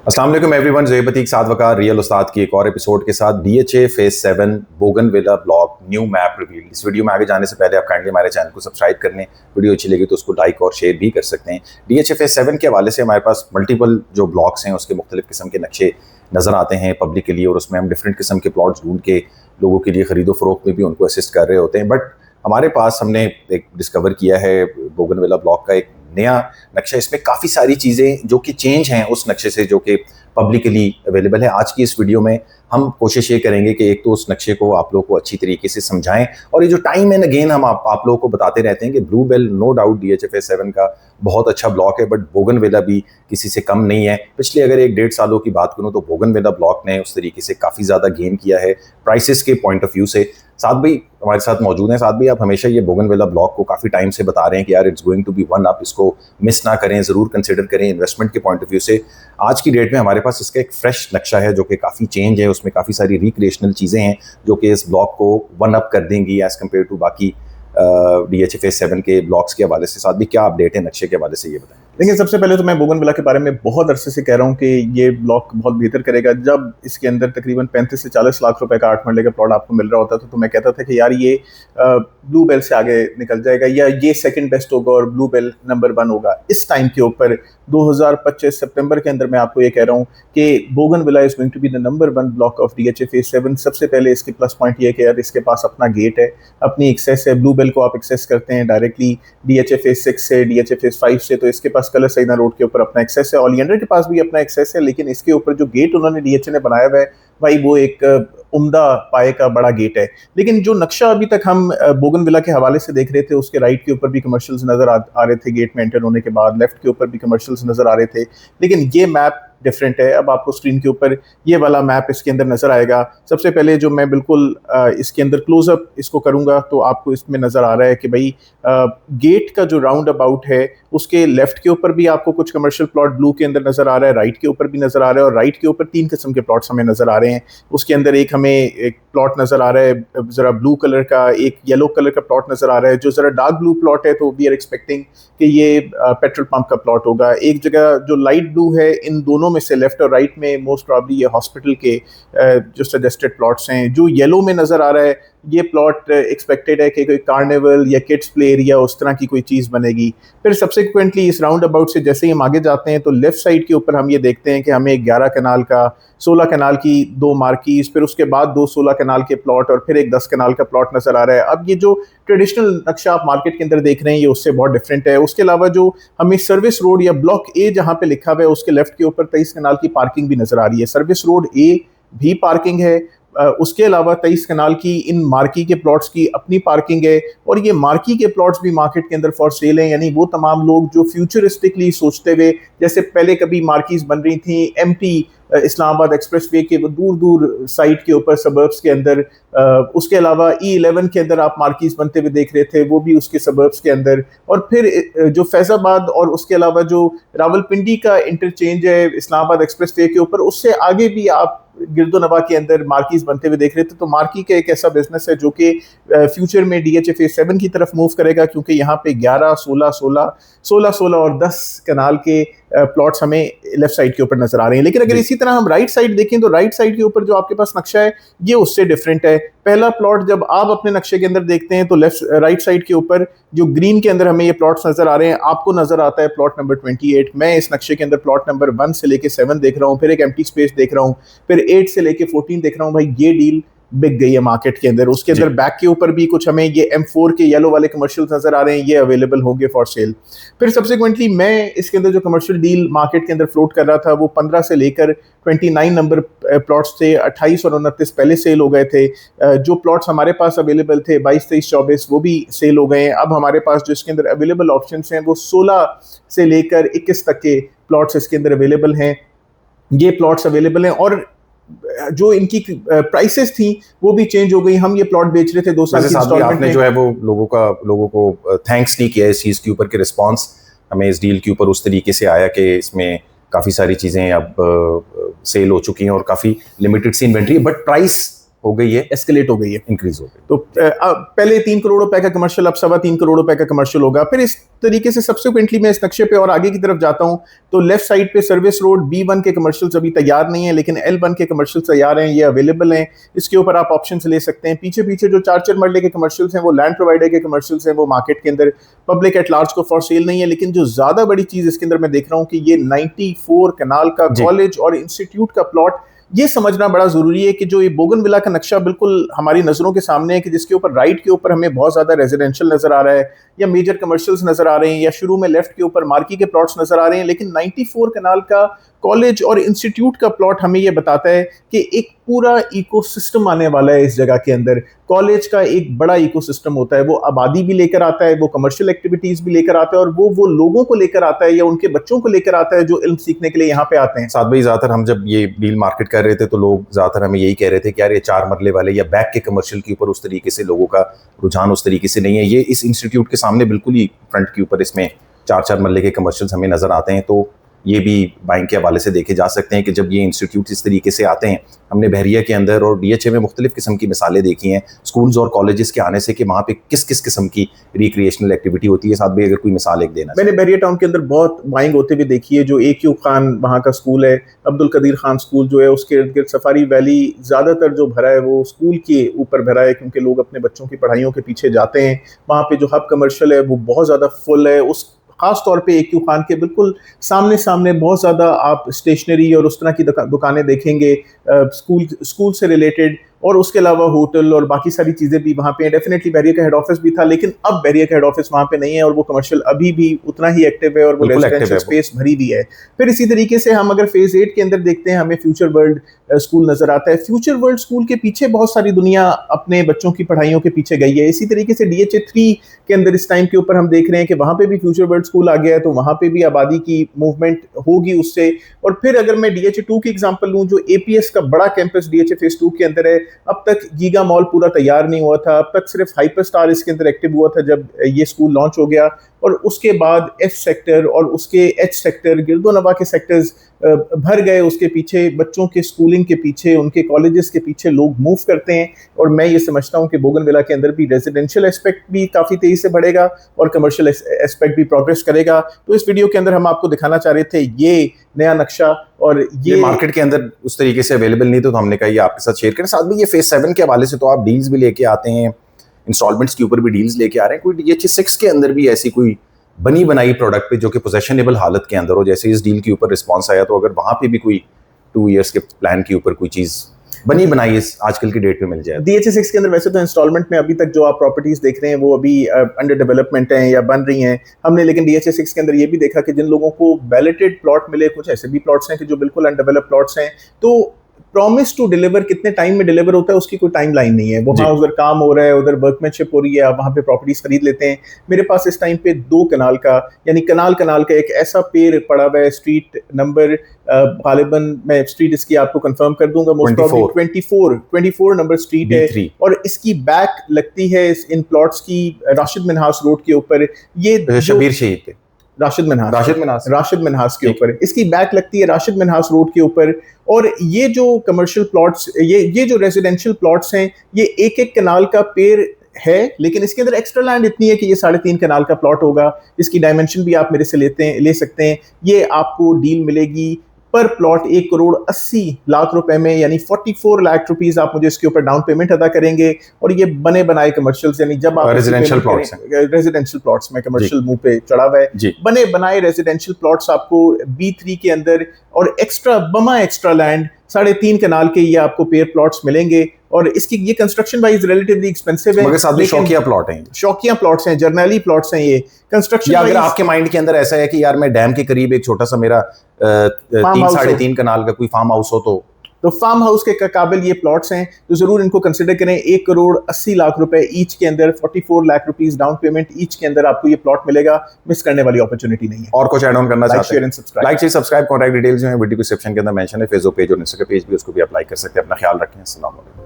अस्सलाम वालेकुम एवरीवन, ज़ोहैब अतीक साथ वकार रियल उस्ताद की एक और एपिसोड के साथ DHA phase 7 bougainvillea block new map reveal. इस वीडियो में आगे जाने से पहले आप काइंडली हमारे चैनल को सब्सक्राइब कर लें। वीडियो अच्छी लगी तो उसको लाइक और शेयर भी कर सकते हैं। डीएचए फेज 7 के हवाले से हमारे पास मल्टीपल जो ब्लॉक्स हैं उसके मुख्तलिफ किस्म के नक्शे नज़र आते हैं पब्लिक के लिए, और उसमें हम डिफरेंट किस्म के प्लॉट्स ढूंढ के लोगों के लिए खरीदो फरोख्त में भी उनको असिस्ट कर रहे होते हैं। बट हमारे पास हमने एक डिस्कवर किया है बोगनविला ब्लॉक का एक नया नक्शा। इसमें काफ़ी सारी चीज़ें जो कि चेंज हैं उस नक्शे से जो कि पब्लिकली अवेलेबल है। आज की इस वीडियो में हम कोशिश ये करेंगे कि एक तो उस नक्शे को आप लोगों को अच्छी तरीके से समझाएं, और ये जो टाइम एंड अगेन हम आप लोगों को बताते रहते हैं कि ब्लू बेल नो डाउट डीएचएफएस 7 का बहुत अच्छा ब्लॉक है, बट बोगनविला भी किसी से कम नहीं है। पिछले अगर 1-1.5 सालों की बात करूं तो बोगनविला ब्लॉक ने उस तरीके से काफ़ी ज़्यादा गेन किया है प्राइसेस के पॉइंट ऑफ व्यू से। साथ भाई हमारे साथ मौजूद हैं। साथ भी आप हमेशा ये बोगनविला ब्लॉक को काफ़ी टाइम से बता रहे हैं कि यार it's going to be one up, इसको मिस ना करें, ज़रूर कंसिडर करें इन्वेस्टमेंट के पॉइंट ऑफ व्यू से। आज की डेट में हमारे पास इसका एक फ्रेश नक्शा है जो कि काफ़ी चेंज है, उसमें काफ़ी सारी रिक्रिएशनल चीज़ें हैं जो कि इस ब्लॉक को वन अप कर देंगी एज़ कम्पेयर टू बाकी डीएचएफएस 7 के ब्लॉक्स के हवाले से। साथ भी क्या अपडेट है नक्शे के हवाले से ये बताएं। देखिए, सबसे पहले तो मैं बोगनविला के बारे में बहुत अरसे से कह रहा हूँ कि ये ब्लॉक बहुत बेहतर करेगा। जब इसके अंदर तकरीबन 35 से 40 लाख रुपए का 8 मरले का प्लॉट आपको मिल रहा होता था तो मैं कहता था कि यार ये ब्लू बेल से आगे निकल जाएगा या ये सेकंड बेस्ट होगा और ब्लू बेल नंबर 1 होगा। इस टाइम के ऊपर 2025 सितंबर के अंदर मैं आपको ये कह रहा हूँ कि Bougainvillea is going to be the number 1 block of DHA phase 7। सबसे पहले इसके प्लस पॉइंट ये है कि यार इसके पास अपना गेट है, अपनी एक्सेस है। ब्लू बेल को आप एक्सेस करते हैं डायरेक्टली डीएचए फेज 6 से, डीएचए फेज 5 से, तो इसके पास कलर सईदा रोड के ऊपर अपना एक्सेस है। ओलियंडर के पास भी अपना एक्सेस है, लेकिन इसके ऊपर जो गेट उन्होंने डीएचए ने बनाया हुआ है भाई वो एक उम्दा पाए का बड़ा गेट है। लेकिन जो नक्शा अभी तक हम बोगनविला के हवाले से देख रहे थे उसके राइट के ऊपर भी कमर्शियल्स नजर आ रहे थे गेट में एंटर होने के बाद, लेफ्ट के ऊपर भी कमर्शियल्स नजर आ रहे थे। लेकिन ये मैप डिफरेंट है। अब आपको स्क्रीन के ऊपर ये वाला मैप इसके अंदर नजर आएगा। सबसे पहले जो मैं बिल्कुल इसके अंदर क्लोजअप इसको करूंगा तो आपको इसमें नजर आ रहा है कि भाई गेट का जो राउंड अबाउट है उसके लेफ्ट के ऊपर भी आपको कुछ कमर्शियल प्लॉट ब्लू के अंदर नजर आ रहा है, राइट के ऊपर भी नजर आ रहा है, और राइट के ऊपर 3 किस्म के प्लॉट्स हमें नजर आ रहे हैं। उसके अंदर हमें एक प्लॉट नजर आ रहा है जरा ब्लू कलर का, एक येलो कलर का प्लॉट नजर आ रहा है जो जरा डार्क ब्लू प्लॉट है, तो वी आर एक्सपेक्टिंग कि ये पेट्रोल पंप का प्लॉट होगा। एक जगह जो लाइट ब्लू है, इन दोनों में से लेफ्ट और राइट में मोस्ट प्रॉब्ली ये हॉस्पिटल के जो सजेस्टेड प्लॉट्स हैं। जो येलो में नजर आ रहा है ये प्लॉट एक्सपेक्टेड है कि कोई कार्निवल या किड्स प्ले एरिया उस तरह की कोई चीज़ बनेगी। फिर सब्सिक्वेंटली इस राउंड अबाउट से जैसे ही हम आगे जाते हैं तो लेफ्ट साइड के ऊपर हम ये देखते हैं कि हमें 11 कनाल का, 16 कनाल की 2 मार्कीज, फिर उसके बाद 2 16 कनाल के प्लॉट और फिर एक 10 कनाल का प्लॉट नजर आ रहा है। अब ये जो ट्रेडिशनल नक्शा आप मार्केट के अंदर देख रहे हैं ये उससे बहुत डिफरेंट है। उसके अलावा जो हमें सर्विस रोड या ब्लॉक ए जहाँ पे लिखा हुआ है उसके लेफ्ट के ऊपर 23 कनाल की पार्किंग भी नजर आ रही है। सर्विस रोड ए भी पार्किंग है, उसके अलावा 23 कनाल की इन मार्की के प्लॉट्स की अपनी पार्किंग है, और ये मार्की के प्लॉट्स भी मार्केट के अंदर फॉर सेल हैं। यानी वो तमाम लोग जो फ्यूचरिस्टिकली सोचते हुए, जैसे पहले कभी मार्कीज बन रही थी एमटी इस्लामाबाद एक्सप्रेसवे के दूर दूर साइट के ऊपर सबर्ब्स के अंदर, उसके अलावा E11 के अंदर आप मार्कीज बनते हुए देख रहे थे वो भी उसके सबर्ब्स के अंदर, और फिर जो फैजाबाद और उसके अलावा जो रावलपिंडी का इंटरचेंज है इस्लामाबाद एक्सप्रेसवे के ऊपर, उससे आगे भी आप गिरदोनवा के अंदर मार्कीज बनते हुए देख रहे थे। तो मार्की का एक ऐसा बिजनेस है जो कि फ्यूचर में डीएचए फेज 7 की तरफ मूव करेगा, क्योंकि यहाँ पे 11, 16, 16, 16, 16 और 10 कनाल के प्लॉट्स हमें लेफ्ट साइड के ऊपर नजर आ रहे हैं। लेकिन अगर इसी तरह हम राइट साइड देखें तो राइट साइड के ऊपर जो आपके पास नक्शा है ये उससे डिफरेंट है। पहला प्लॉट जब आप अपने नक्शे के अंदर देखते हैं तो राइट साइड के ऊपर जो ग्रीन के अंदर हमें ये प्लॉट्स नजर आ रहे हैं, आपको नजर आता है प्लॉट नंबर 28। मैं इस नक्शे के अंदर प्लॉट नंबर 1 से लेके 7 देख रहा हूँ, फिर एक एम्प्टी स्पेस देख रहा हूँ, फिर 8 से लेके 14 देख रहा हूँ। भाई ये डील बिक गई है मार्केट के अंदर। उसके अंदर बैक के ऊपर भी कुछ हमें ये M4 के येलो वाले कमर्शियल्स नजर आ रहे हैं, ये अवेलेबल होंगे फॉर सेल। फिर सब्सिक्वेंटली मैं इसके अंदर जो कमर्शियल डील मार्केट के अंदर फ्लोट कर रहा था वो 15 से लेकर 29 नंबर प्लॉट्स थे, 28 और 29 पहले सेल हो गए थे। जो प्लॉट्स हमारे पास अवेलेबल थे 22, 23, 24 वो भी सेल हो गए हैं। अब हमारे पास जो इसके अंदर अवेलेबल ऑप्शन हैं वो 16 से लेकर 21 तक के प्लॉट्स इसके अंदर अवेलेबल हैं। ये प्लॉट्स अवेलेबल हैं और जो इनकी प्राइसेस थी वो भी चेंज हो गई। हम ये प्लॉट बेच रहे थे 2 साल की इंस्टॉलमेंट आपने जो है वो लोगों को थैंक्स नहीं किया इस चीज़ के ऊपर कि रिस्पांस हमें इस डील के ऊपर उस तरीके से आया कि इसमें काफ़ी सारी चीज़ें अब सेल हो चुकी हैं और काफ़ी लिमिटेड सी इन्वेंट्री है, बट प्राइस हो गई है, एस्केलेट हो गई है, इंक्रीज हो गई। तो पहले 3 करोड़ रुपए का कमर्शियल, अब 3.25 करोड़ रुपए का कमर्शियल होगा। फिर इस तरीके से सब्सिक्वेंटली मैं इस नक्शे पे और आगे की तरफ जाता हूं तो लेफ्ट साइड पे सर्विस रोड B1 के कमर्शियल्स अभी तैयार नहीं है, लेकिन L1 के कमर्शियल्स तैयार हैं, ये अवेलेबल हैं। इसके ऊपर आप ऑप्शंस ले सकते हैं। पीछे पीछे जो 4 मरले के कमर्शियल्स हैं वो लैंड प्रोवाइडर के कमर्शियल्स हैं, वो मार्केट के अंदर पब्लिक एट लार्ज को फॉर सेल नहीं है। लेकिन जो ज्यादा बड़ी चीज इसके अंदर मैं देख रहा हूं कि ये 94 कनाल का कॉलेज और इंस्टीट्यूट का प्लॉट, ये समझना बड़ा जरूरी है कि जो ये बोगनविला का नक्शा बिल्कुल हमारी नजरों के सामने है कि जिसके ऊपर राइट के ऊपर हमें बहुत ज्यादा रेजिडेंशियल नजर आ रहा है या मेजर कमर्शियल्स नजर आ रहे हैं या शुरू में लेफ्ट के ऊपर मार्की के प्लॉट्स नजर आ रहे हैं, लेकिन 94 कनाल का कॉलेज और इंस्टीट्यूट का प्लॉट हमें ये बताता है कि एक पूरा इकोसिस्टम आने वाला है इस जगह के अंदर। कॉलेज का एक बड़ा इकोसिस्टम होता है, वो आबादी भी लेकर आता है, वो कमर्शियल एक्टिविटीज भी लेकर आता है और वो लोगों को लेकर आता है या उनके बच्चों को लेकर आता है जो इल्म सीखने के लिए यहाँ पे आते हैं। साथ भाई ज्यादातर हम जब ये डील मार्केट कर रहे थे तो लोग ज्यादातर हमें यही कह रहे थे कि यार ये 4 मरले वाले या बैक के कमर्शियल के ऊपर उस तरीके से लोगों का रुझान उस तरीके से नहीं है। ये इस इंस्टीट्यूट के सामने बिल्कुल ही फ्रंट के ऊपर इसमें 4 मरले के कमर्शियल्स हमें नजर आते हैं। तो ये भी बाइंग के हवाले से देखे जा सकते हैं कि जब ये इंस्टीट्यूट इस तरीके से आते हैं, हमने बहरिया के अंदर और DHA में मुख्तलिफ किस्म की मिसालें देखी हैं स्कूल्स और कॉलेजेस के आने से कि वहाँ पे किस किस किस्म की रिक्रिएशनल एक्टिविटी होती है। साथ भी अगर कोई मिसाल एक देना, मैंने बहरिया टाउन के अंदर बहुत बाइंग होते हुए देखी है। जो AQ खान वहाँ का स्कूल है, अब्दुल कदीर खान स्कूल जो है, उसके इर्द गिर्द सफारी वैली ज़्यादातर जो भरा है वो स्कूल के ऊपर भरा है क्योंकि लोग अपने बच्चों की पढ़ाइयों के पीछे जाते हैं। वहाँ पे जो हब कमर्शियल है वो बहुत ज़्यादा फुल है। उस खास तौर पे AQ खान के बिल्कुल सामने सामने बहुत ज़्यादा आप स्टेशनरी और उस तरह की दुकानें देखेंगे स्कूल से रिलेटेड, और उसके अलावा होटल और बाकी सारी चीज़ें भी वहाँ पे हैं। डेफिनेटली बहरिया का हेड ऑफिस भी था, लेकिन अब बहरिया का हेड ऑफिस वहाँ पे नहीं है और वो कमर्शियल अभी भी उतना ही एक्टिव है और वो रेजिडेंशियल स्पेस भरी भी है। फिर इसी तरीके से हम अगर फेज 8 के अंदर देखते हैं, हमें फ्यूचर वर्ल्ड स्कूल नजर आता है। फ्यूचर वर्ल्ड स्कूल के पीछे बहुत सारी दुनिया अपने बच्चों की पढ़ाइयों के पीछे गई है। इसी तरीके से DHA 3 के अंदर इस टाइम के ऊपर हम देख रहे हैं कि वहाँ पे भी फ्यूचर वर्ल्ड स्कूल आ गया है, तो वहाँ पे भी आबादी की मूवमेंट होगी उससे। और फिर अगर मैं DHA 2 की एग्जाम्पल लूँ, जो APS का बड़ा कैंपस DHA फेज 2 के अंदर है, अब तक गीगा मॉल पूरा तैयार नहीं हुआ था, अब तक सिर्फ हाइपर स्टार इसके अंदर एक्टिव हुआ था जब ये स्कूल लॉन्च हो गया। और उसके बाद F सेक्टर और उसके H सेक्टर, गिरदोनवा के सेक्टर्स भर गए। उसके पीछे बच्चों के स्कूलिंग के पीछे, उनके कॉलेजेस के पीछे लोग मूव करते हैं। और मैं ये समझता हूँ कि बोगनविला के अंदर भी रेजिडेंशियल एस्पेक्ट भी काफ़ी तेज़ी से बढ़ेगा और कमर्शियल एस्पेक्ट भी प्रोग्रेस करेगा। तो इस वीडियो के अंदर हम आपको दिखाना चाह रहे थे ये नया नक्शा, और ये मार्केट के अंदर उस तरीके से अवेलेबल नहीं, तो हमने कहा ये आपके साथ शेयर करें। साथ में ये फेज 7 के हवाले से तो आप डील्स भी लेके आते हैं, इंस्टॉलमेंट्स के ऊपर भी डील्स लेके आ रहे हैं। कोई DHA 6 के अंदर भी ऐसी कोई बनी बनाई प्रोडक्ट पे जो कि पोजेशनेबल हालत के अंदर हो, जैसे इस डील के ऊपर रिस्पांस आया, तो अगर वहाँ पे भी कोई 2 इयर्स के प्लान के ऊपर कोई चीज़ बनी बनाई इस आजकल की डेट पे मिल जाए। DHA 6 के अंदर वैसे तो इंस्टॉलमेंट में अभी तक जो आप प्रॉपर्टीज देख रहे हैं वो अभी अंडर डेवलपमेंट हैं या बन रही हैं। हमने लेकिन DHA 6 के अंदर ये भी देखा कि जिन लोगों को वैलिडेटेड प्लॉट मिले, कुछ ऐसे भी प्लॉट्स हैं कि जो बिल्कुल अनडेवलप्ड प्लॉट्स हैं, तो प्रॉमिस टू डिलीवर कितने टाइम में डिलीवर होता है उसकी कोई टाइम लाइन नहीं है। वहाँ उधर काम हो रहा है, उधर वर्कमैनशिप हो रही है, आप वहाँ पे प्रॉपर्टीज खरीद लेते हैं। मेरे पास इस टाइम पे 2 कनाल का, यानी कनाल का एक ऐसा पेड़ पड़ा हुआ है, स्ट्रीट नंबर गालिबन मैं स्ट्रीट इसकी आपको कंफर्म कर दूंगा, मोस्ट प्रॉब्ली 24 नंबर स्ट्रीट है, और इसकी बैक लगती है इन प्लॉट्स की राशिद मिन्हास रोड के ऊपर। ये शबीर शहीद पे राशिद मिन्हास के ऊपर इसकी बैक लगती है, राशिद मिन्हास रोड के ऊपर। और ये जो कमर्शियल प्लॉट्स, ये जो रेजिडेंशियल प्लॉट्स हैं, ये एक कनाल का पेड़ है, लेकिन इसके अंदर एक्स्ट्रा लैंड इतनी है कि ये 3.5 कनाल का प्लॉट होगा। इसकी डायमेंशन भी आप मेरे से ले सकते हैं। ये आपको डील मिलेगी पर प्लॉट 1,80,00,000 रुपए में, यानी 44 लाख रुपीस आप मुझे इसके ऊपर डाउन पेमेंट अदा करेंगे। और ये बने बनाए कमर्शियल्स, यानी जब आप रेजिडेंशियल प्लॉट्स में कमर्शियल मुंह पे चढ़ा हुआ है, बने बनाए रेजिडेंशियल प्लॉट्स आपको B3 के अंदर और एक्स्ट्रा लैंड 3.5 कनाल के ये आपको पेयर प्लॉट्स मिलेंगे। और इसकी ये कंस्ट्रक्शन वाइज रिलेटिवली एक्सपेंसिव है, मगर साथ में शौकिया प्लॉट्स हैं, जर्नैली प्लॉट्स हैं। ये कंस्ट्रक्शन, या अगर आपके माइंड के अंदर ऐसा है कि यार मैं डैम के करीब एक छोटा सा मेरा 3-3.5 कनाल का कोई फार्म हाउस हो, तो फार्म हाउस के काबिल ये प्लॉट्स हैं, तो जरूर इनको कंसिडर करें। 1,80,00,000 रुपए ईच के अंदर, 44 lakh rupees down payment each के अंदर आपको ये प्लॉट मिलेगा। मिस करने वाली अपॉर्चुनिटी नहीं है। और कुछ ऐड ऑन करना चाहते हैं? Like share subscribe, contact details जो है वीडियो डिस्क्रिप्शन के अंदर मेंशन है। फेसबुक पेज और इंस्टाग्राम पेज भी, उसको भी आप लाइक कर सकते हैं। अपना ख्याल रखें। अस्सलाम वालेकुम।